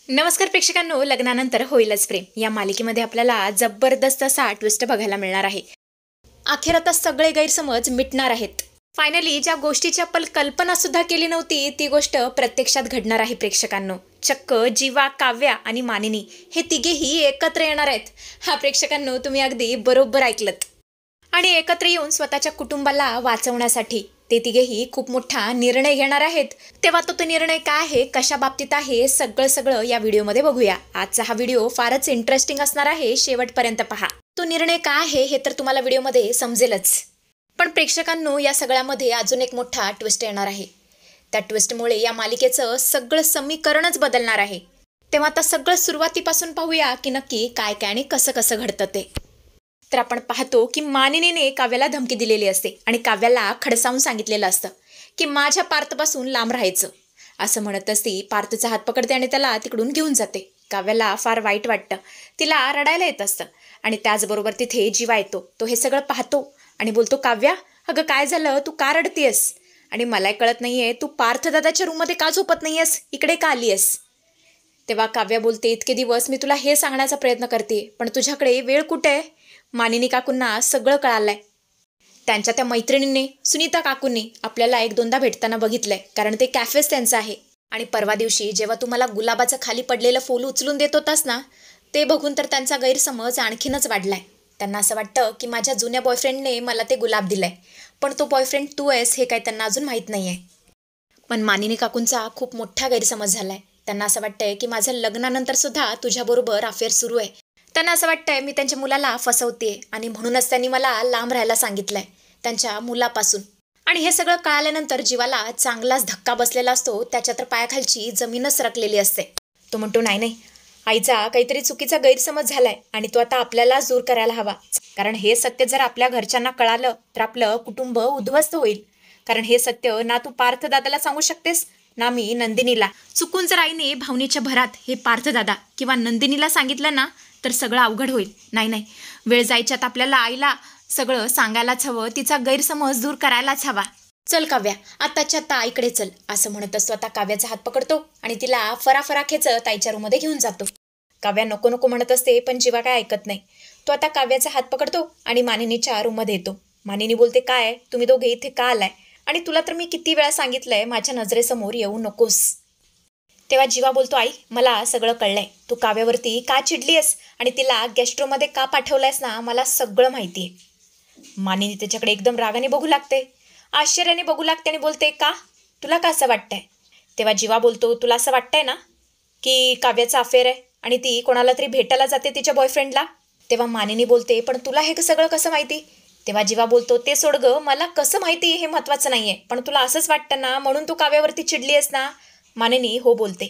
नमस्कार प्रेक्षकांनो, लग्नानंतर होईलच प्रेम या मालिकेमध्ये आपल्याला जबरदस्त असा ट्विस्ट बघायला मिळणार आहे. अखेर आता सगळे गैरसमज मिटणार आहेत. फायनली ज्या गोष्टीची आपण कल्पना सुद्धा केली नव्हती ती गोष्ट प्रत्यक्षात घडणार आहे. प्रेक्षकांनो, चक्क जीवा, काव्या आणि मानिनी हे तिघेही एकत्र येणार आहेत. हा प्रेक्षकांनो, तुम्ही अगदी बरोबर ऐकलत. आणि एकत्र येऊन स्वतःच्या कुटुंबाला वाचवण्यासाठी ते तिघेही खूप मोठा निर्णय घेणार आहेत. तेव्हा तो निर्णय काय आहे, कशा बाबतीत आहे, सगळं या व्हिडिओमध्ये बघूया. आजचा हा व्हिडिओ फारच इंटरेस्टिंग असणार आहे, शेवटपर्यंत पहा. तो निर्णय काय आहे हे तर तुम्हाला व्हिडिओमध्ये समजेलच. पण प्रेक्षकांनो, या सगळ्यामध्ये अजून एक मोठा ट्विस्ट येणार आहे. त्या ट्विस्टमुळे या मालिकेचं सगळं समीकरणच बदलणार आहे. तेव्हा आता सगळं सुरुवातीपासून पाहूया की नक्की काय काय आणि कसं घडतं ते. तर आपण पाहतो की मानिनीने काव्याला धमकी दिलेली असते आणि काव्याला खडसावून सांगितलेलं असतं की माझ्या पार्थपासून लांब राहायचं. असं म्हणत असती पार्थचा हात पकडते आणि त्याला तिकडून घेऊन जाते. काव्याला फार वाईट वाटतं, तिला रडायला येत असतं. आणि त्याचबरोबर तिथे जीवा येतो. तो हे सगळं पाहतो आणि बोलतो, काव्या अगं काय झालं, तू का रडतीयस? आणि मलाही कळत नाहीये तू पार्थदादाच्या रूममध्ये का झोपत नाहीयेस, इकडे का आलीयस? तेव्हा काव्या बोलते, इतके दिवस मी तुला हे सांगण्याचा प्रयत्न करते पण तुझ्याकडे वेळ कुठे आहे? मानिनी काकूंना सगळं कळालंय. त्यांच्या त्या मैत्रिणीने सुनीता काकूंनी आपल्याला एक दोनदा भेटताना बघितलंय, कारण ते कॅफेच त्यांचं आहे. आणि परवा दिवशी जेव्हा तुम्हाला गुलाबाचं खाली पडलेलं फूल उचलून देत होतास ना, ते बघून तर त्यांचा गैरसमज आणखीनच वाढलाय. त्यांना असं वाटतं की माझ्या जुन्या बॉयफ्रेंडने मला ते गुलाब दिलंय, पण तो बॉयफ्रेंड तू आहेस हे काय त्यांना अजून माहीत नाहीये. पण मानिनी काकूंचा खूप मोठा गैरसमज झालाय. त्यांना असं वाटतंय की माझं लग्नानंतर सुद्धा तुझ्याबरोबर अफेअर सुरू आहे. त्यांना असं वाटतंय मी त्यांच्या मुलाला फसवते आणि म्हणूनच त्यांनी मला लांब राहायला सांगितलंय त्यांच्या मुलापासून. आणि हे सगळं कळाल्यानंतर जीवाला चांगलाच धक्का बसलेला असतो. त्याच्या तर पायाखालची जमीनच सरकलेली असते. तो म्हणतो, नाही आईचा काहीतरी चुकीचा गैरसमज झालाय आणि तो आता आपल्यालाच दूर करायला हवा. कारण हे सत्य जर आपल्या घरच्यांना कळालं तर आपलं कुटुंब उद्ध्वस्त होईल. कारण हे सत्य ना तू पार्थदादाला सांगू शकतेस ना मी नंदिनीला. चुकून जर आईने भावनेच्या भरात हे पार्थदादा किंवा नंदिनीला सांगितलं ना तर सगळं अवघड होईल. नाही, वेळ जायच्यात आपल्याला आईला सगळं सांगायलाच हवं, तिचा गैरसमज दूर करायलाच हवा. चल काव्या, आत्ताच्या आत्ता आईकडे चल. असं म्हणत असतो आता काव्याचा हात पकडतो आणि तिला फराफरा खेचत आईच्या रूममध्ये घेऊन जातो. काव्या नको म्हणत असते पण जीवा काय ऐकत नाही. तो आता काव्याचा हात पकडतो आणि मानिनीच्या रूममध्ये येतो. मानिनी बोलते, काय तुम्ही दोघे इथे का आलाय? आणि तुला तर मी किती वेळा सांगितलंय माझ्या नजरेसमोर येऊ नकोस. तेव्हा जीवा बोलतो, आई मला सगळं कळलंय. तू काव्यावरती का चिडलीयस आणि तिला गेस्ट रूममध्ये का पाठवलंयस ना, मला सगळं माहितीये. मानिनी त्याच्याकडे एकदम रागाने बघू लागते, आश्चर्याने बघू लागते आणि बोलते, का तुला का असं वाटतंय? तेव्हा जीवा बोलतो, तुला असं वाटतंय ना की काव्याचा अफेअर आहे आणि ती कोणाला तरी भेटायला जाते तिच्या बॉयफ्रेंडला? तेव्हा मानिनी बोलते, पण तुला हे सगळं कसं माहिती? तेव्हा जीवा बोलतो, ते सोड गं, मला कसं माहिती हे महत्त्वाचं नाहीये, पण तुला असंच वाटतं ना म्हणून तू काव्यावरती चिडलीयस ना? मानिनी हो बोलते.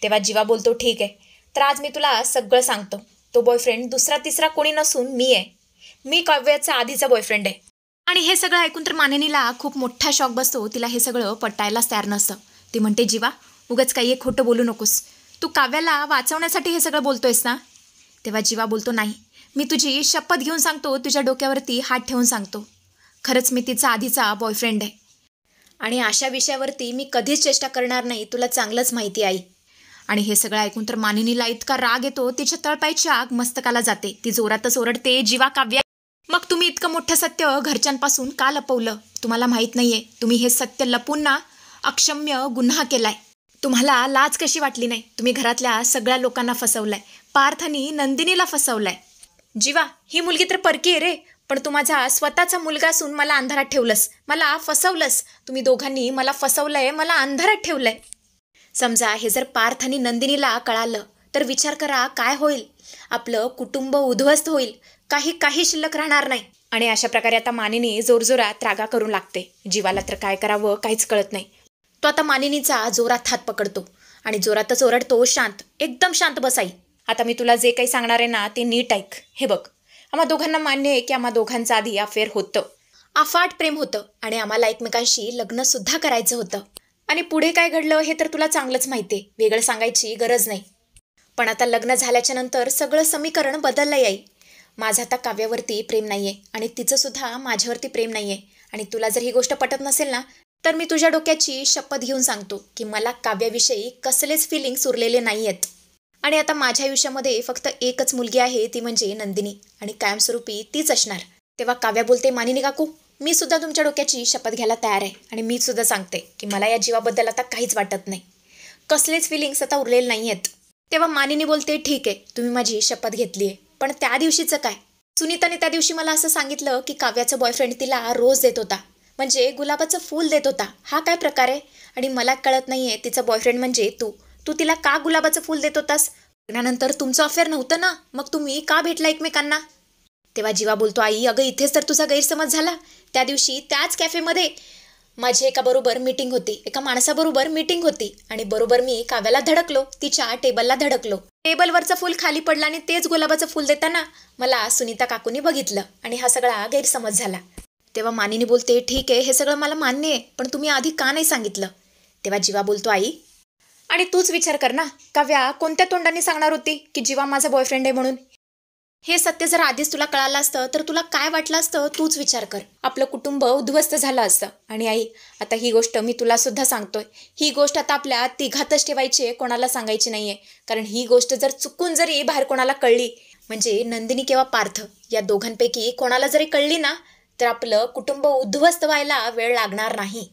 तेव्हा जीवा बोलतो, ठीक आहे, तर आज मी तुला सगळं सांगतो. तो बॉयफ्रेंड दुसरा तिसरा कोणी नसून मी आहे. मी काव्याचा आधीचा बॉयफ्रेंड आहे. आणि हे सगळं ऐकून तर मानिनीला खूप मोठा शॉक बसतो. तिला हे सगळं पटायलाच तयार नसतं. ती म्हणते, जीवा उगाच काही एक खोटं बोलू नकोस. तू काव्याला वाचवण्यासाठी हे सगळं बोलतोयस ना? तेव्हा जीवा बोलतो, नाही, मी तुझी शपथ घेऊन सांगतो, तुझ्या डोक्यावरती हात ठेवून सांगतो, खरंच मी तिचा आधीचा बॉयफ्रेंड आहे. आणि अशा विषयावरती मी कधीच चेष्टा करणार नाही, तुला चांगलंच माहिती आई. आणि हे सगळं ऐकून तर मानिनीला इतका राग येतो, तिच्या तळपायची आग मस्तकाला जाते. ती जोरातच ओरडते, जीवा, काव्या मग तुम्ही इतकं मोठं सत्य घरच्यांपासून का लपवलं? तुम्हाला माहीत नाहीये, तुम्ही हे सत्य लपून ना अक्षम्य गुन्हा केलाय. तुम्हाला लाज कशी वाटली नाही? तुम्ही घरातल्या सगळ्या लोकांना फसवलंय, पार्थ आणि नंदिनीला फसवलंय. जीवा, ही मुलगी तर परकी आहे रे, पण तू माझा स्वतःचा मुलगा असून मला अंधारात ठेवलंस, मला फसवलंस. तुम्ही दोघांनी मला फसवलंय, मला अंधारात ठेवलंय. समजा हे जर पार्थ आणि नंदिनीला कळालं तर विचार करा काय होईल. आपलं कुटुंब उद्ध्वस्त होईल, काही शिल्लक राहणार नाही. आणि अशा प्रकारे आता मानिनी जोरजोरात रागा करू लागते. जीवाला तर काय करावं काहीच कळत नाही. तो आता मानिनीचा जोरात हात पकडतो आणि जोरातच ओरडतो, शांत, एकदम शांत बस आई. आता मी तुला जे काही सांगणार आहे ना ते नीट ऐक. हे बघ, आम्हा दोघांना मान्य आहे की आम्हा दोघांचं आधी अफेअर होतं, अफाट प्रेम होतं आणि आम्हाला एकमेकांशी लग्न सुद्धा करायचं होतं. आणि पुढे काय घडलं हे तर तुला चांगलंच माहिती आहे, वेगळं सांगायची गरज नाही. पण आता लग्न झाल्याच्या नंतर सगळं समीकरण बदललंय आई. माझं आता काव्यावरती प्रेम नाहीये आणि तिचं सुद्धा माझ्यावरती प्रेम नाहीये. आणि तुला जर ही गोष्ट पटत नसेल ना तर मी तुझ्या डोक्याची शपथ घेऊन सांगतो की मला काव्याविषयी कसलेच फिलिंग्स उरलेले नाही आहेत. आणि आता माझ्या आयुष्यामध्ये फक्त एकच मुलगी आहे, ती म्हणजे नंदिनी, आणि कायमस्वरूपी तीच असणार. तेव्हा काव्या बोलते, मानिनी काकू, मी सुद्धा तुमच्या डोक्याची शपथ घ्यायला तयार आहे आणि मी सुद्धा सांगते की मला या जीवाबद्दल आता काहीच वाटत नाही. कसलेच फिलिंग्स आता उरलेले नाही आहेत. तेव्हा मानिनी बोलते, ठीक आहे, तुम्ही माझी शपथ घेतली आहे, पण त्या दिवशीचं काय? सुनीताने त्या दिवशी मला असं सांगितलं की काव्याचा बॉयफ्रेंड तिला रोज देत होता, म्हणजे गुलाबाचं फूल देत होता. हा काय प्रकार आहे? आणि मला कळत नाहीये, तिचा बॉयफ्रेंड म्हणजे तू तिला का गुलाबाचं फूल देत होतास? लग्नानंतर तुमचं अफेअर नव्हतं ना, मग तुम्ही का भेटला एकमेकांना? तेव्हा जीवा बोलतो, आई अगं इथेच तर तुझा गैरसमज झाला. त्या दिवशी त्याच कॅफेमध्ये माझी एका माणसाबरोबर मीटिंग होती आणि बरोबर मी काव्याला धडकलो, तिच्या टेबलला धडकलो. टेबलवरचं फूल खाली पडलं आणि तेच गुलाबाचं फूल देताना मला सुनीता काकूनी बघितलं आणि हा सगळा गैरसमज झाला. तेव्हा मानिनी बोलते, ठीक आहे, हे सगळं मला मान्य आहे, पण तुम्ही आधी का नाही सांगितलं? तेव्हा जीवा बोलतो, आई, आणि तूच विचार कर ना, काव्या कोणत्या तोंडाने सांगणार होती की जीवा माझा बॉयफ्रेंड आहे म्हणून? हे सत्य जर आधीच तुला कळालं असतं तर तुला काय वाटलं असतं, तूच विचार कर. आपलं कुटुंब उद्ध्वस्त झालं असतं. आणि आई, आता ही गोष्ट मी तुला सुद्धा सांगतोय, ही गोष्ट आता आपल्या तिघातच ठेवायची, कोणाला सांगायची नाहीये. कारण ही गोष्ट जर चुकून जरी बाहेर कोणाला कळली, म्हणजे नंदिनी किंवा पार्थ या दोघांपैकी कोणाला जरी कळली ना, तर आपलं कुटुंब उद्ध्वस्त व्हायला वेळ लागणार नाही.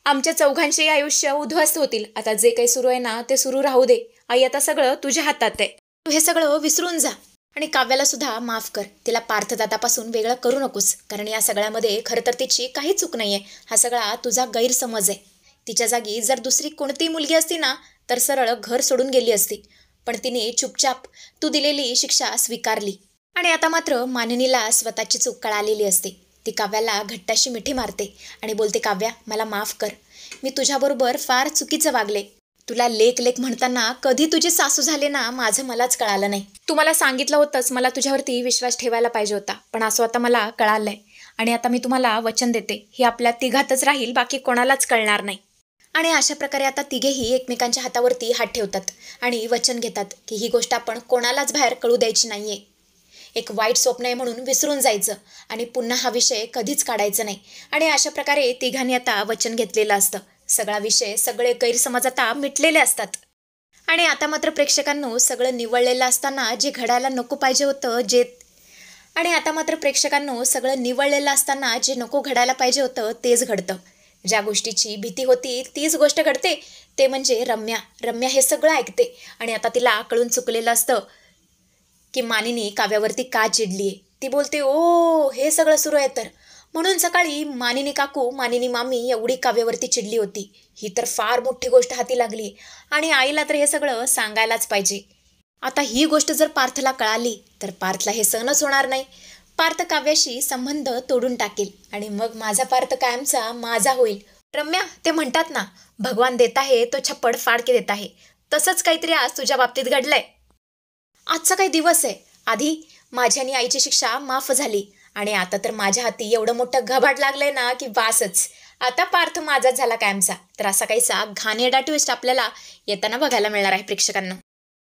आमच्या चौघांचे आयुष्य उद्ध्वस्त होतील. आता जे काही सुरू आहे ना, ते सुरू राहू दे. आई, आता सगळं तुझ्या हातात आहे. तू हे सगळं विसरून जा आणि काव्याला सुद्धा माफ कर. तिला पार्थदादापासून वेगळं करू नकोस, कारण या सगळ्यामध्ये खरं तर तिची काही चूक नाहीये. हा सगळा तुझा गैरसमज आहे. तिच्या जागी जर दुसरी कोणतीही मुलगी असती ना, तर सरळ घर सोडून गेली असती. पण तिने चुपचाप तू दिलेली शिक्षा स्वीकारली. आणि आता मात्र मानिनीला स्वतःची चूक कळालेली असते. ती काव्याला घट्ट अशी मिठी मारते आणि बोलते, काव्या, मला माफ कर. मी तुझ्याबरोबर फार चुकीचं वागले. तुला लेक लेक म्हणताना कधी तुझी सासू झाले ना, माझं मलाच कळालं नाही. तू मला सांगितलं होतंच, मला तुझ्यावरती विश्वास ठेवायला पाहिजे होता, पण असं आता मला कळालंय. आणि आता मी तुम्हाला वचन देते, हे आपल्या तिघातच राहील, बाकी कोणालाच कळणार नाही. आणि अशा प्रकारे आता तिघेही एकमेकांच्या हातावरती हात ठेवतात आणि वचन घेतात की ही गोष्ट आपण कोणालाच बाहेर कळू द्यायची नाहीये. एक वाईट स्वप्न आहे म्हणून विसरून जायचं आणि पुन्हा हा विषय कधीच काढायचा नाही. आणि अशा प्रकारे तिघांनी आता वचन घेतलेलं असतं. सगळा विषय, सगळे गैरसमज आता मिटलेले असतात. आणि आता मात्र प्रेक्षकांनो, सगळं निवळलेलं असताना जे घडायला नको पाहिजे होतं जे नको घडायला पाहिजे होतं तेच घडतं. ज्या गोष्टीची भीती होती तीच गोष्ट घडते. ते म्हणजे रम्या हे सगळं ऐकते आणि आता तिला कळून चुकलेलं असतं की मानिनी काव्यावरती का चिडलीये. ती बोलते, ओ, हे सगळं सुरू आहे तर म्हणून सकाळी मानिनी काकू, मानिनी मामी एवढी काव्यावरती चिडली होती. ही तर फार मोठी गोष्ट हाती लागली आणि आईला तर हे सगळं सांगायलाच पाहिजे. आता ही गोष्ट जर पार्थला कळाली तर पार्थला हे सहनच होणार नाही. पार्थ काव्याशी संबंध तोडून टाकेल आणि मग माझा पार्थ कायमचा माझा होईल. रम्या, ते म्हणतात ना, भगवान देत आहे तो छप्पड फाड के देत आहे. तसंच काहीतरी आज तुझ्या बाबतीत घडलंय. आजचा काही दिवस आहे. आधी माझी आणि आईची शिक्षा माफ झाली आणि आता तर माझ्या हाती एवढं मोठं घबाड लागलंय ना की वासच. आता पार्थ माझाच झाला कायमचा. तर असा काहीसा घाणेरडा ट्विस्ट आपल्याला येताना बघायला मिळणार आहे प्रेक्षकांना.